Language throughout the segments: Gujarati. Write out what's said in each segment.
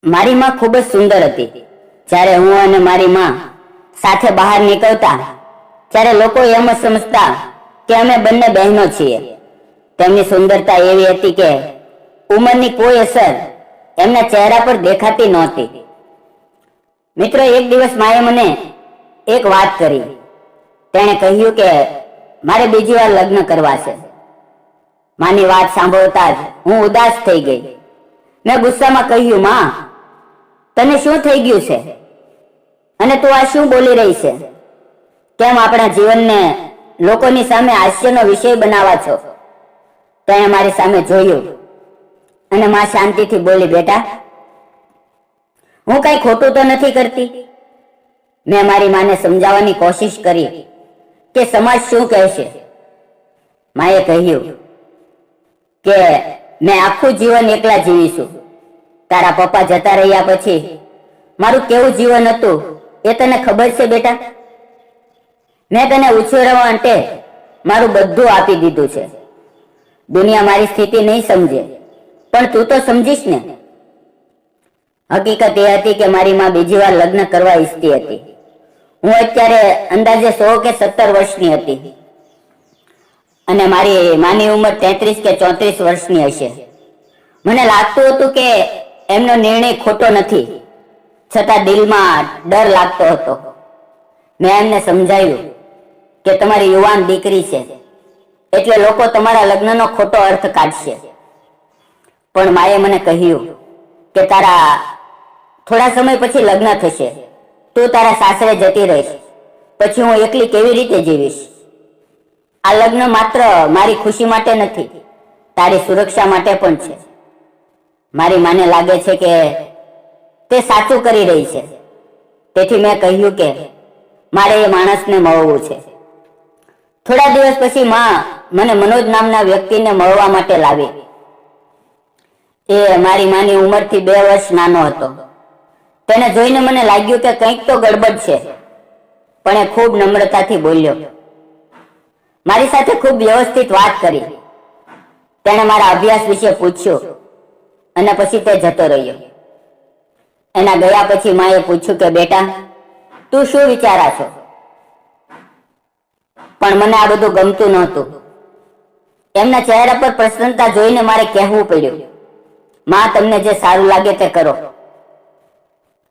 મારી માં ખૂબ જ સુંદર હતી. જ્યારે હું અને મારી માં સાથે બહાર નીકળતા ત્યારે લોકો એમ જ સમજતા કે અમે બંને બહેનો છીએ. તેમની સુંદરતા એવી હતી કે ઉંમરની કોઈ અસર એમના ચહેરા પર દેખાતી નહોતી. મિત્રો, એક દિવસ માએ મને એક વાત કરી. તેણે કહ્યું કે મારે બીજી વાર લગ્ન કરવા છે. માની વાત સાંભળતા જ હું ઉદાસ થઈ ગઈ. મેં ગુસ્સામાં કહ્યું, માં, તને શું થઈ ગયું છે અને તું આ શું બોલી રહી છે? કેમ આપણા જીવનને લોકોની સામે હાસ્યનો વિષય બનાવવા છો? તેણે મારી સામે જોયું અને માં શાંતિથી બોલી, બેટા, હું કઈ ખોટું તો નથી કરતી. મેં મારી માને સમજાવવાની કોશિશ કરી કે સમાજ શું કહેશે. માએ કહ્યું કે મેં આખું જીવન એકલા જીવીશું. તારા પપ્પા જતા રહ્યા પછી મારું કેવું જીવન હતું એ તને ખબર છે બેટા? મેં તને ઉછેરવા માટે મારું બધું આપી દીધું છે. દુનિયા મારી સ્થિતિ નહીં સમજે, પણ તું તો સમજીશ ને. હકીકત એ હતી કે મારી માં બીજી વાર લગ્ન કરવા ઈચ્છતી હતી. હું અત્યારે અંદાજે 100 કે 17 વર્ષની હતી અને મારી માની ઉંમર 33 કે 34 વર્ષની હશે. મને લાગતું હતું કે એમનો નિર્ણય ખોટો નથી, છતાં દિલમાં ડર લાગતો હતો. મેં એમને સમજાવ્યું કે તમારી યુવાન દીકરી છે એટલે લોકો તમારા લગ્નનો ખોટો અર્થ કાઢશે. પણ માએ મને કહ્યું કે તારા થોડા સમય પછી લગ્ન થશે. તું તારા સાસરે જતી રહીશ, પછી હું એકલી કેવી રીતે જીવીશ? આ લગ્ન માત્ર મારી ખુશી માટે નથી, તારી સુરક્ષા માટે પણ છે. મારી માને લાગે છે કે તે સાચું કરી રહી છે. તેથી મેં કહ્યું કે મારે એ માણસને મળવું છે. થોડા દિવસ પછી માં મને મનોજ નામના વ્યક્તિને મળવા માટે લાવી. એ મારી માની ઉંમરથી 2 વર્ષ નાનો હતો. તેને જોઈને મને લાગ્યું કે કંઈક તો ગડબડ છે, પણ એ ખૂબ નમ્રતાથી બોલ્યો. મારી સાથે ખૂબ વ્યવસ્થિત વાત કરી. તેણે મારા અભ્યાસ વિશે પૂછ્યું અને પછી તે જતો રહ્યો. એના ગયા પછી માએ પૂછ્યું કે બેટા, તું શું વિચારા છો? પણ મને આ બધું ગમતું નહોતું. એમના ચહેરા પર પ્રસન્નતા જોઈને મારે કહેવું પડ્યું, માં, તમને જે સારું લાગે તે કરો.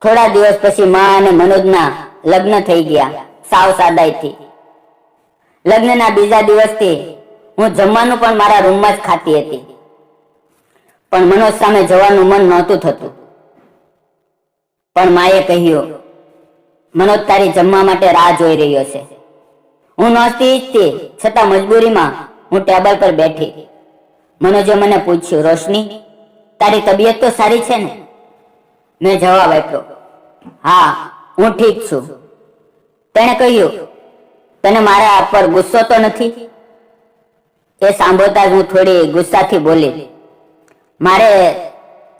થોડા દિવસ પછી માં અને મનોજના લગ્ન થઈ ગયા, સાવ સાદાઈથી. લગ્નના બીજા દિવસથી હું જમવાનું પણ મારા રૂમમાં જ ખાતી હતી. પણ મનોજ સામે જવાનું મન નહોતું થતું. પણ માએ કહ્યું, મનોજ તારી જમવા માટે રાહ જોઈ રહ્યો છે. હું નહોતી ઈચ્છતી, છતાં મજબૂરીમાં હું ટેબલ પર બેઠી. મનોજે મને પૂછ્યું, રોશની, તારી તબિયત તો સારી છે ને? મેં જવાબ આપ્યો, હા, હું ઠીક છું. તેણે કહ્યું, તને મારા પર ગુસ્સો તો નથી? એ સાંભળતા જ હું થોડી ગુસ્સાથી બોલી, મારે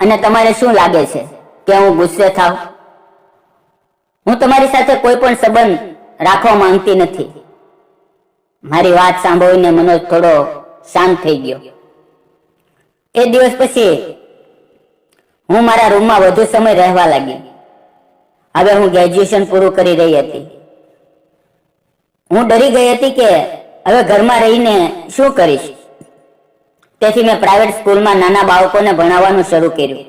અને તમારે શું લાગે છે કે હું ગુસ્સે થાવ? હું તમારી સાથે કોઈ પણ સંબંધ રાખવા માંગતી નથી. મારી વાત સાંભળીને મનોજ થોડો શાંત થઈ ગયો. એ દિવસ પછી હું મારા રૂમમાં વધુ સમય રહેવા લાગી. હવે હું ગ્રેજ્યુએશન પૂરું કરી રહી હતી. હું ડરી ગઈ હતી કે હવે ઘરમાં રહીને શું કરીશ. તેથી મેં પ્રાઇવેટ સ્કૂલમાં નાના બાળકોને ભણાવવાનું શરૂ કર્યું.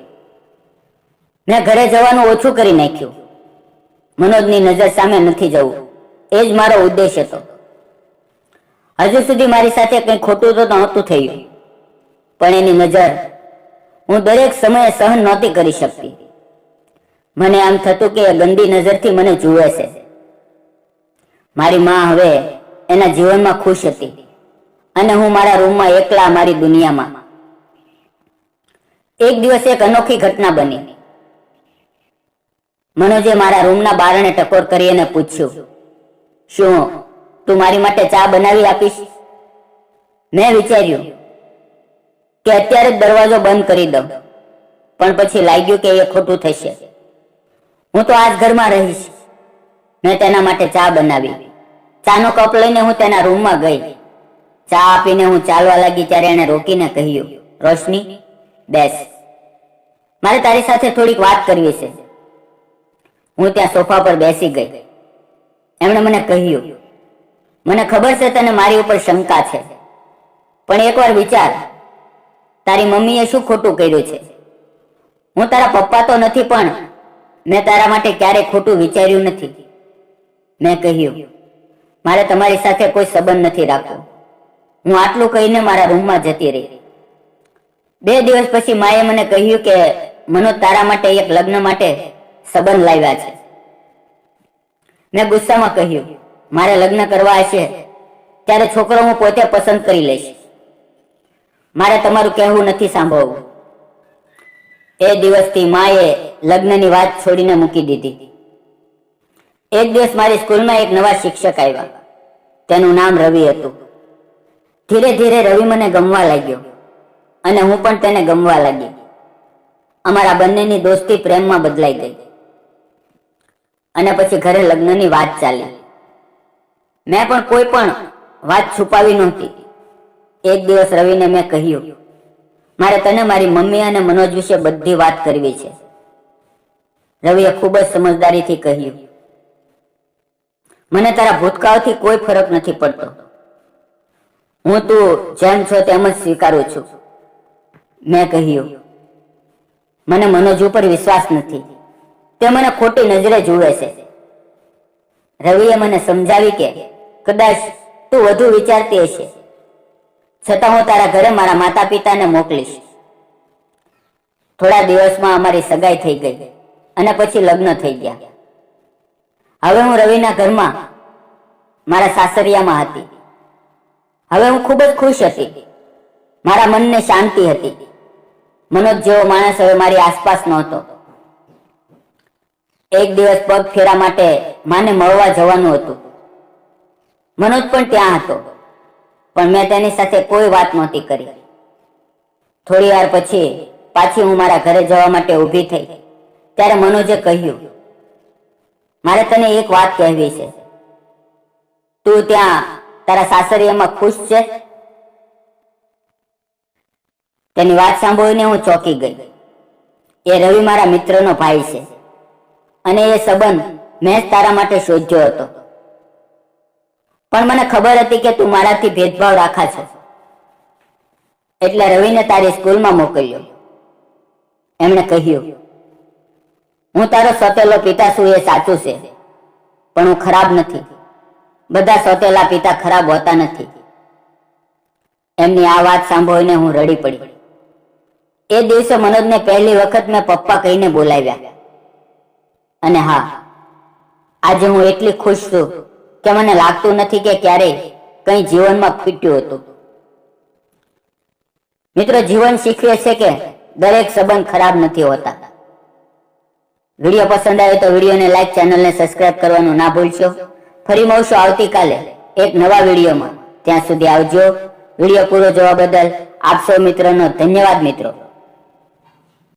મેં ઘરે જવાનું ઓછું કરી નાખ્યું. મનોજની નજર સામે નથી જવું, એ જ મારો ઉદ્દેશ હતો. હજુ સુધી મારી સાથે કંઈ ખોટું તો નહોતું થયું, પણ એની નજર હું દરેક સમયે સહન નહોતી કરી શકતી. મને આમ થતું કે એ ગંદી નજરથી મને જુએ છે. મારી માં હવે એના જીવનમાં ખુશ હતી અને હું મારા રૂમમાં એકલા મારી દુનિયામાં. એક દિવસ એક અનોખી ઘટના બની. મનોજે મારા રૂમના બારણે ટકોર કરી અને પૂછ્યું, શું તું મારી માટે ચા બનાવી આપીશ? મેં વિચાર્યું કે અત્યારે જ દરવાજો બંધ કરી દઉં, પણ પછી લાગ્યું કે એ ખોટું થશે. હું તો આ જ ઘરમાં રહીશ. મેં તેના માટે ચા બનાવી. ચાનો કપ લઈને હું તેના રૂમમાં ગઈ. ચા આપીને હું ચાલવા લાગી ત્યારે એણે રોકીને કહ્યું, રોશની, બેસ. મારે તારી સાથે થોડીક વાત કરવી છે. હું ત્યાં સોફા પર બેસી ગઈ. એમણે મને કહ્યું, મને ખબર છે તને મારી ઉપર શંકા છે, પણ એકવાર વિચાર, તારી મમ્મીએ શું ખોટું કર્યું છે? હું તારા પપ્પા તો નથી, પણ મેં તારા માટે ક્યારેય ખોટું વિચાર્યું નથી. મેં કહ્યું, મારે તમારી સાથે કોઈ સંબંધ નથી રાખવો. હું આટલું કહીને મારા રૂમમાં જતી રહી. 2 દિવસ પછી માએ મને કહ્યું કે મનોજ તારા માટે એક લગ્ન માટે સંબંધ લાવ્યા છે. મેં ગુસ્સામાં કહ્યું, મારે લગ્ન કરવા હશે ત્યારે છોકરો હું પોતે પસંદ કરી લઈશ. મારે તમારું કહેવું નથી સાંભળવું. એ દિવસથી માએ લગ્નની વાત છોડીને મૂકી દીધી. એક દિવસ મારી સ્કૂલમાં એક નવા શિક્ષક આવ્યા. તેનું નામ રવિ હતું. ધીરે ધીરે રવિ મને ગમવા લાગ્યો અને હું પણ તેને ગમવા લાગી. અમારા બંનેની દોસ્તી પ્રેમમાં બદલાઈ ગઈ અને પછી ઘરે લગ્નની વાત ચાલી. મેં પણ કોઈ પણ વાત છુપાવી નહોતી. એક દિવસ રવિને મેં કહ્યું, મારે તને મારી મમ્મી અને મનોજ વિશે બધી વાત કરવી છે. રવિએ ખૂબ જ સમજદારીથી કહ્યું, મને તારા ભૂતકાળથી કોઈ ફરક નથી પડતો. હું તું જેમ છો તેમ જ સ્વીકારું છું. મેં કહ્યું, મને મનોજ ઉપર વિશ્વાસ નથી. તે મને ખોટી નજરે જુએ છે. રવિએ મને સમજાવી કે કદાચ તું વધુ વિચારતી હશે, છતાં હું તારા ઘરે મારા માતા પિતાને મોકલીશ. થોડા દિવસમાં અમારી સગાઈ થઈ ગઈ અને પછી લગ્ન થઈ ગયા. હવે હું રવિના ઘરમાં મારા સાસરિયામાં હતી. હવે હું ખૂબ જ ખુશ હતી. મારા મનને શાંતિ હતી. મનોજ જેવો માણસ હવે મારી આસપાસ નહોતો. એક દિવસ પગ ફેરા માટે માને મળવા જવાનું હતું. મનોજ પણ ત્યાં હતો, પણ મેં તેની સાથે કોઈ વાત નહોતી કરી. થોડી વાર પછી પાછી હું મારા ઘરે જવા માટે ઊભી થઈ ત્યારે મનોજે કહ્યું, મારે તને એક વાત કહેવી છે. તું ત્યાં તારા સાસરિયામાં ખુશ છે? તેની વાત સાંભળીને હું ચોંકી ગઈ. એ રવિ મારા મિત્રનો ભાઈ છે અને એ સંબંધ મેં જ તારા માટે શોધ્યો હતો. પણ મને ખબર હતી કે તું મારાથી ભેદભાવ રાખા છે, એટલે રવિને તારી સ્કૂલમાં મોકલ્યો. એમણે કહ્યું, હું તારો સોતેલો પિતા છું એ સાચું છે, પણ હું ખરાબ નથી. બધા સોતેલા પિતા ખરાબ હોતા નથી. એમની આ વાત સાંભળીને હું રડી પડી. એ દિવસે મનોજને પહેલી વખત મેં પપ્પા કહીને બોલાવ્યા. અને હા, આજે હું એટલી ખુશ છું કે મને લાગતું નથી કે ક્યારેય કંઈ જીવનમાં ખૂટ્યું હતું. મિત્રો, જીવન શીખવે છે કે દરેક સંબંધ ખરાબ નથી હોતા. વિડીયો પસંદ આવે તો વિડીયોને લાઈક, ચેનલને સબસ્ક્રાઇબ કરવાનું ના ભૂલશો. ફરી મળશું આવતીકાલે એક નવા વિડીયોમાં. ત્યાં સુધી આવજો. વિડીયો પૂરો જોવા બદલ આપ સૌ મિત્રોનો ધન્યવાદ મિત્રો.